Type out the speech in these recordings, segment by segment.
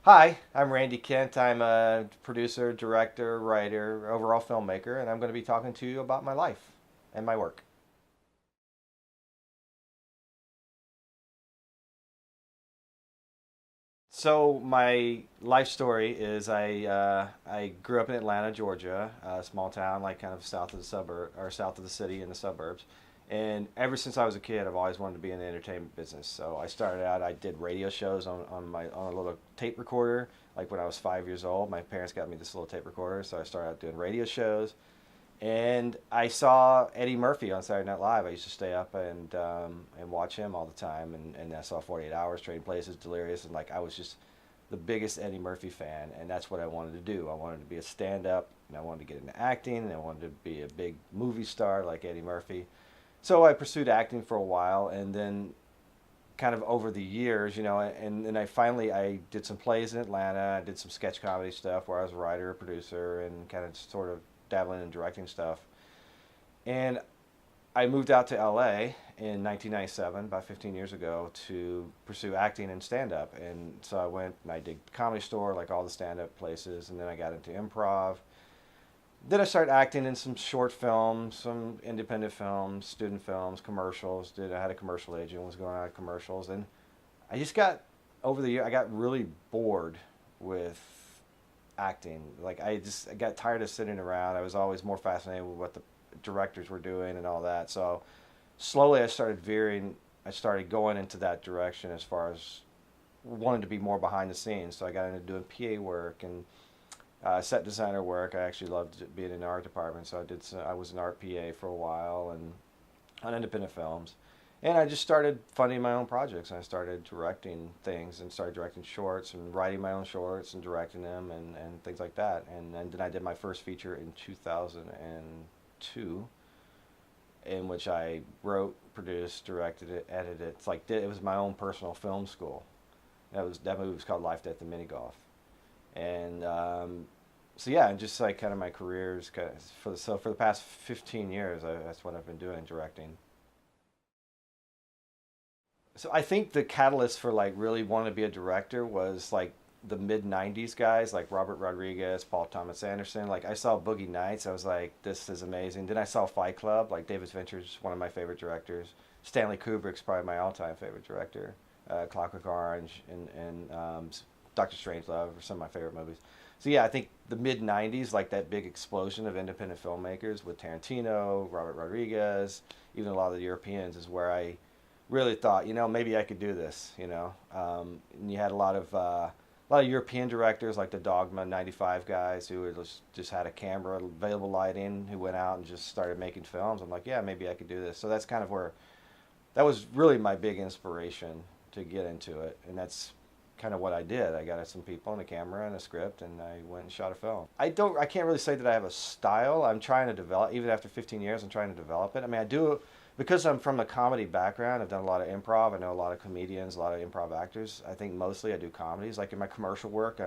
Hi, I'm Randy Kent. I'm a producer, director, writer, overall filmmaker, and I'm going to be talking to you about my life and my work. So my life story is I grew up in Atlanta, Georgia, a small town like kind of south of the suburb or south of the city in the suburbs. And ever since I was a kid, I've always wanted to be in the entertainment business. So I started out. I did radio shows on a little tape recorder. Like when I was 5 years old, my parents got me this little tape recorder, so I started out doing radio shows. And I saw Eddie Murphy on Saturday Night Live. I used to stay up and watch him all the time. And I saw 48 Hours, Trading Places, Delirious, and like I was just the biggest Eddie Murphy fan, and that's what I wanted to do. I wanted to be a stand-up, and I wanted to get into acting, and I wanted to be a big movie star like Eddie Murphy. So I pursued acting for a while, and then kind of over the years, and then I did some plays in Atlanta. I did some sketch comedy stuff where I was a writer, a producer, and kind of sort of dabbling in directing stuff. And I moved out to LA in 1997, about 15 years ago, to pursue acting and stand up. And so I went and I did Comedy Store, like all the stand up places, and then I got into improv. Then I started acting in some short films, some independent films, student films, commercials. I had a commercial agent, was going out of commercials, and I just got over the year. I got really bored with acting. Like I got tired of sitting around. I was always more fascinated with what the directors were doing and all that. So slowly I started veering. I started going into that direction as far as wanting to be more behind the scenes. So I got into doing PA work and set designer work. I actually loved being in the art department, so I was an art PA for a while and on independent films. And I just started funding my own projects, and I started directing things and started directing shorts and writing my own shorts and directing them and things like that. And then I did my first feature in 2002, in which I wrote, produced, directed it, edited it. It was my own personal film school. That movie was called Life, Death, and Mini Golf. And so yeah, just like kind of my careers kind of for the past 15 years, that's what I've been doing, directing. So I think the catalyst for like really wanting to be a director was like the mid '90s guys like Robert Rodriguez, Paul Thomas Anderson. Like I saw Boogie Nights, I was like, this is amazing. Then I saw Fight Club. Like David Fincher's one of my favorite directors. Stanley Kubrick's probably my all-time favorite director. Clockwork Orange and Doctor Strangelove are some of my favorite movies. So yeah, I think the mid '90s, like that big explosion of independent filmmakers with Tarantino, Robert Rodriguez, even a lot of the Europeans, is where I really thought, maybe I could do this. And you had a lot of European directors like the Dogma '95 guys who were just had a camera, available lighting, who went out and just started making films. I'm like, yeah, maybe I could do this. So that's kind of where that was really my big inspiration to get into it, and that's kind of what I did. I got some people and a camera and a script, and I went and shot a film. I can't really say that I have a style. I'm trying to develop, even after 15 years, I'm trying to develop it. I mean, I do, because I'm from a comedy background. I've done a lot of improv. I know a lot of comedians, a lot of improv actors. I think mostly I do comedies. Like in my commercial work,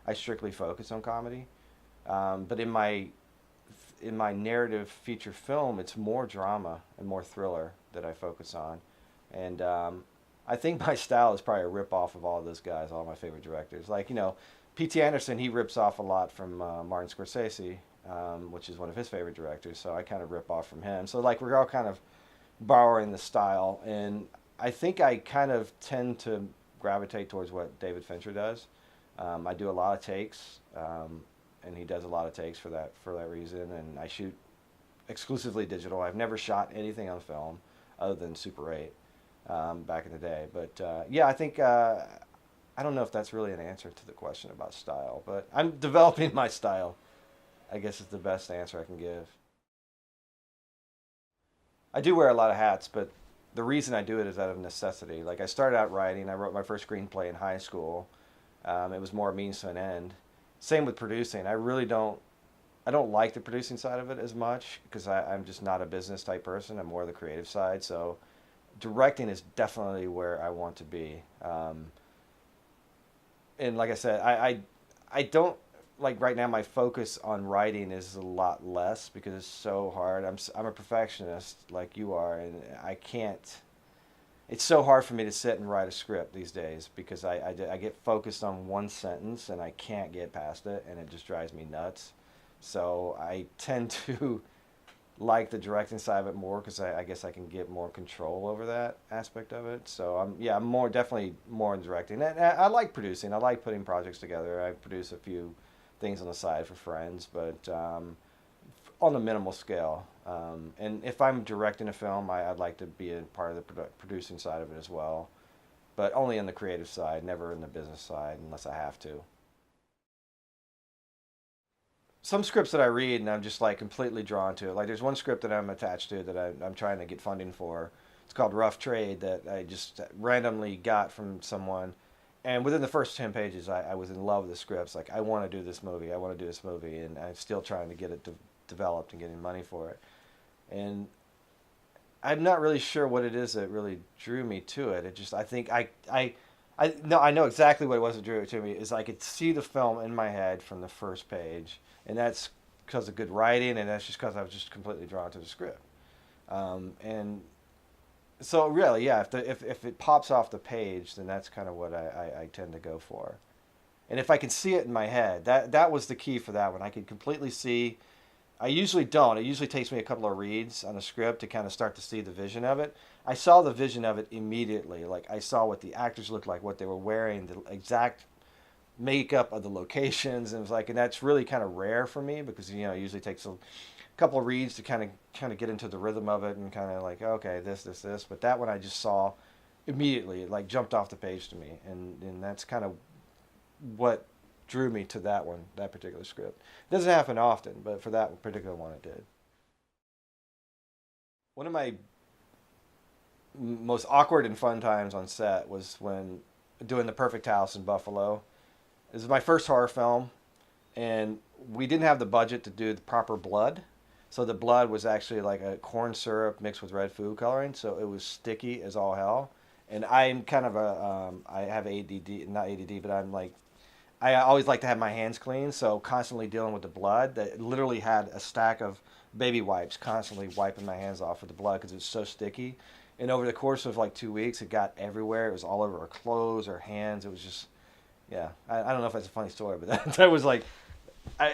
I strictly focus on comedy. But in my narrative feature film, it's more drama and more thriller that I focus on. And I think my style is probably a rip off of all those guys, all my favorite directors. Like, P.T. Anderson, he rips off a lot from Martin Scorsese, which is one of his favorite directors. So I kind of rip off from him. So, like, we're all kind of borrowing the style. And I think I kind of tend to gravitate towards what David Fincher does. I do a lot of takes, and he does a lot of takes for that reason. And I shoot exclusively digital. I've never shot anything on film other than Super 8 back in the day. But yeah, I think I don't know if that's really an answer to the question about style, but I'm developing my style. I guess is the best answer I can give. I do wear a lot of hats, but the reason I do it is out of necessity. Like I started out writing. I wrote my first screenplay in high school. It was more a means to an end. Same with producing. I don't like the producing side of it as much because I'm just not a business type person. I'm more the creative side. So directing is definitely where I want to be. And like I said, I don't like right now. My focus on writing is a lot less because it's so hard. I'm a perfectionist like you are, and I can't. it's so hard for me to sit and write a script these days because I get focused on one sentence and I can't get past it, and it just drives me nuts. So I tend to like the directing side of it more because I guess I can get more control over that aspect of it. So I'm more definitely more in directing. And I like producing. I like putting projects together. I produce a few things on the side for friends, but on a minimal scale. And if I'm directing a film, I'd like to be a part of the producing side of it as well, but only in the creative side, never in the business side unless I have to. Some scripts that I read and I'm just like completely drawn to it. Like there's one script that I'm attached to that I'm trying to get funding for. It's called Rough Trade that I just randomly got from someone. And within the first 10 pages, I was in love with the scripts. Like, I want to do this movie. I want to do this movie. And I'm still trying to get it developed and getting money for it. And I'm not really sure what it is that really drew me to it. It just, I think no, I know exactly what it was that drew it to me. Is I could see the film in my head from the first page. And that's because of good writing, and that's just because I was just completely drawn to the script. And so really, yeah, if it pops off the page, then that's kind of what I tend to go for. And if I can see it in my head, that was the key for that one. I could completely see. I usually don't. It usually takes me a couple of reads on the script to kind of start to see the vision of it. I saw the vision of it immediately. Like I saw what the actors looked like, what they were wearing, the exact makeup of the locations, and it was like, and that's really kind of rare for me because it usually takes a couple of reads to kind of get into the rhythm of it and kind of like, okay, this, but that one I just saw immediately. It like jumped off the page to me, and that's kind of what drew me to that one, that particular script. It doesn't happen often, but for that particular one it did. One of my most awkward and fun times on set was when doing The Perfect House in Buffalo. This is my first horror film, and we didn't have the budget to do the proper blood. So the blood was actually like a corn syrup mixed with red food coloring, so it was sticky as all hell. And I'm kind of I have ADD, not ADD, but I'm like, I always like to have my hands clean, so constantly dealing with the blood. That literally had a stack of baby wipes, constantly wiping my hands off with the blood because it's so sticky. And over the course of like 2 weeks, it got everywhere. It was all over our clothes, our hands. It was just, yeah. I don't know if that's a funny story, but that was like,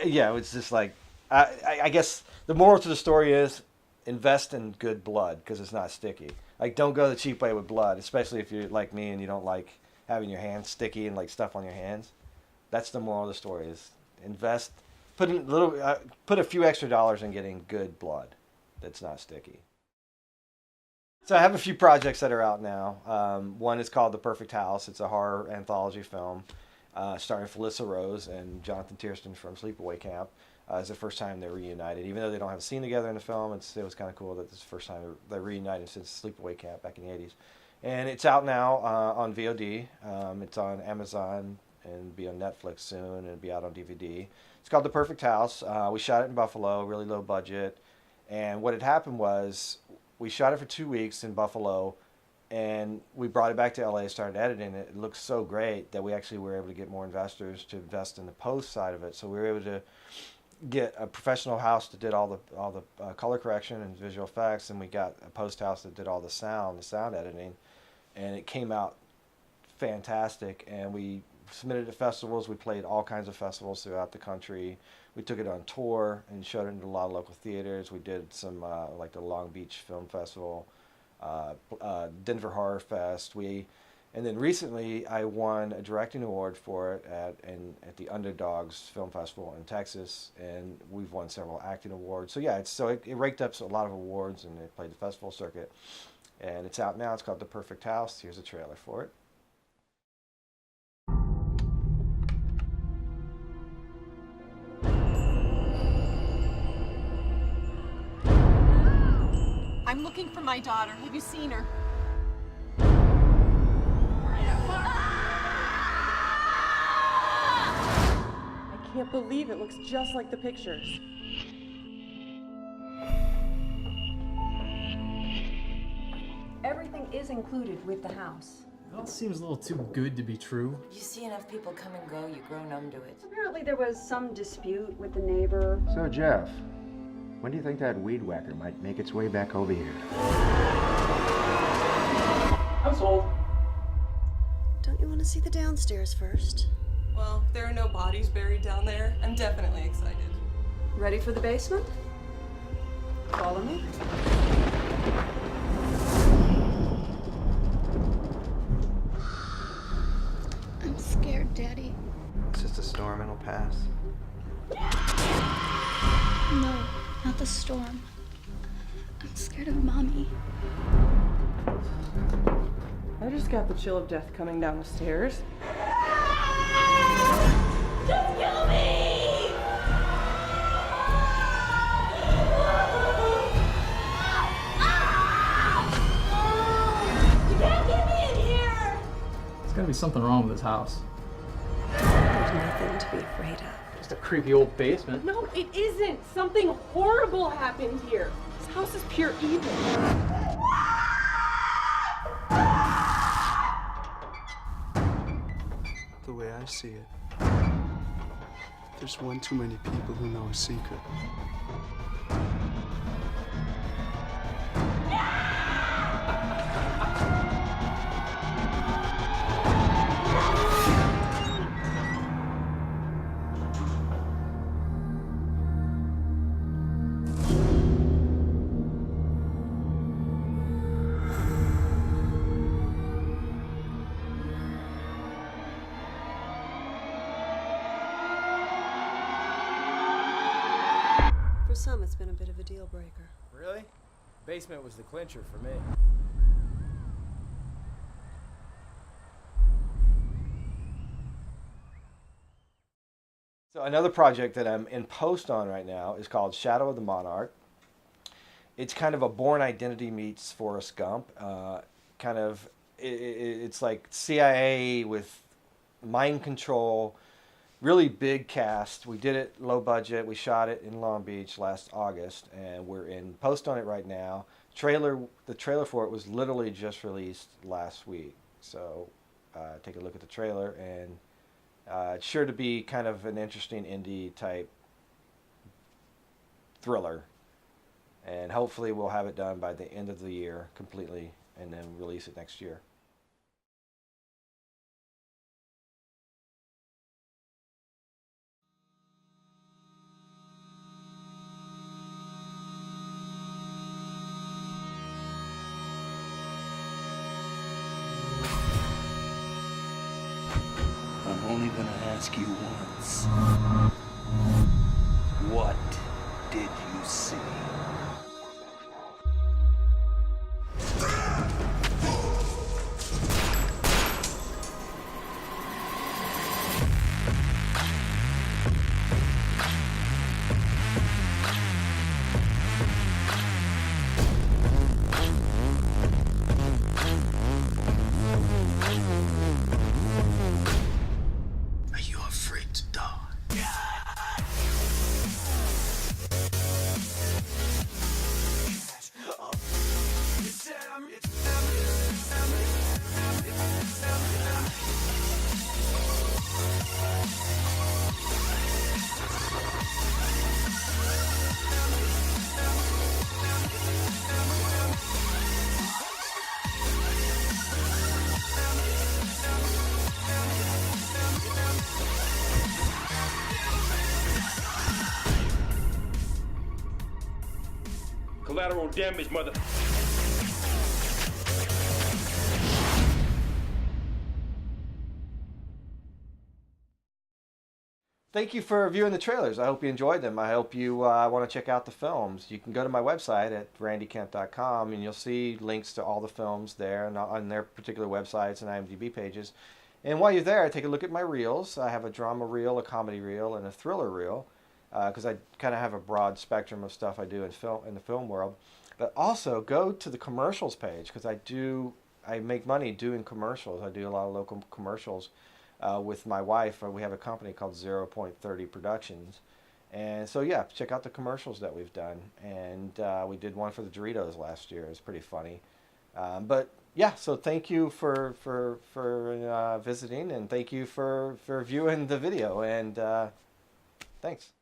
yeah, it was just like, I guess the moral to the story is invest in good blood because it's not sticky. Like, don't go the cheap way with blood, especially if you're like me and you don't like having your hands sticky and like stuff on your hands. That's the moral of the story: is invest, put a few extra dollars in getting good blood that's not sticky. So I have a few projects that are out now. One is called The Perfect House. It's a horror anthology film starring Felissa Rose and Jonathan Tiersten from Sleepaway Camp. It's the first time they're reunited. Even though they don't have a scene together in the film, it was kind of cool that this is the first time they're reunited since Sleepaway Camp back in the 80s. And it's out now on VOD. It's on Amazon and be on Netflix soon and be out on DVD. It's called The Perfect House. We shot it in Buffalo, really low budget. And what had happened was we shot it for 2 weeks in Buffalo, and we brought it back to LA, started editing it. It looked so great that we actually were able to get more investors to invest in the post side of it. So we were able to get a professional house that did all the color correction and visual effects, and we got a post house that did all the sound editing, and it came out fantastic. And we submitted to festivals. We played all kinds of festivals throughout the country. We took it on tour and showed it in a lot of local theaters. We did some like the Long Beach Film Festival, Denver Horror Fest. And then recently I won a directing award for it at the Underdogs Film Festival in Texas, and we've won several acting awards. So yeah, it raked up a lot of awards, and it played the festival circuit. And it's out now. It's called The Perfect House. Here's a trailer for it. I'm looking for my daughter. Have you seen her? I can't believe it looks just like the pictures. Everything is included with the house. It all seems a little too good to be true. You see enough people come and go, you grow numb to it. Apparently there was some dispute with the neighbor. So, Jeff, when do you think that weed whacker might make its way back over here? I'm sold. Don't you want to see the downstairs first? Well, if there are no bodies buried down there, I'm definitely excited. Ready for the basement? Follow me. I'm scared, Daddy. It's just a storm and it'll pass. No, not the storm. I'm scared of Mommy. I just got the chill of death coming down the stairs. Just kill me! You can't get me in here! There's gotta be something wrong with this house. There's nothing to be afraid of. Just a creepy old basement. No, it isn't. Something horrible happened here. This house is pure evil. The way I see it, there's one too many people who know a secret. For some, it's been a bit of a deal breaker. Really? Basement was the clincher for me. So another project that I'm in post on right now is called Shadow of the Monarch. It's kind of a Born Identity meets Forrest Gump. It's like CIA with mind control, really big cast. We did it low budget. We shot it in Long Beach last August, and we're in post on it right now. The trailer for it was literally just released last week. So take a look at the trailer, and it's sure to be kind of an interesting indie type thriller. And hopefully we'll have it done by the end of the year completely, and then release it next year. I'm only gonna ask you once. What did you see? Are you afraid to die? Collateral damage, mother. Thank you for viewing the trailers. I hope you enjoyed them. I hope you want to check out the films. You can go to my website at randykemp.com, and you'll see links to all the films there and on their particular websites and IMDb pages. And while you're there, take a look at my reels. I have a drama reel, a comedy reel, and a thriller reel, because I kind of have a broad spectrum of stuff I do in the film world. But also go to the commercials page, because I make money doing commercials. I do a lot of local commercials with my wife. We have a company called 0.30 Productions. And so yeah, check out the commercials that we've done. And we did one for the Doritos last year. It was pretty funny. But yeah, so thank you for visiting, and thank you for viewing the video, and thanks.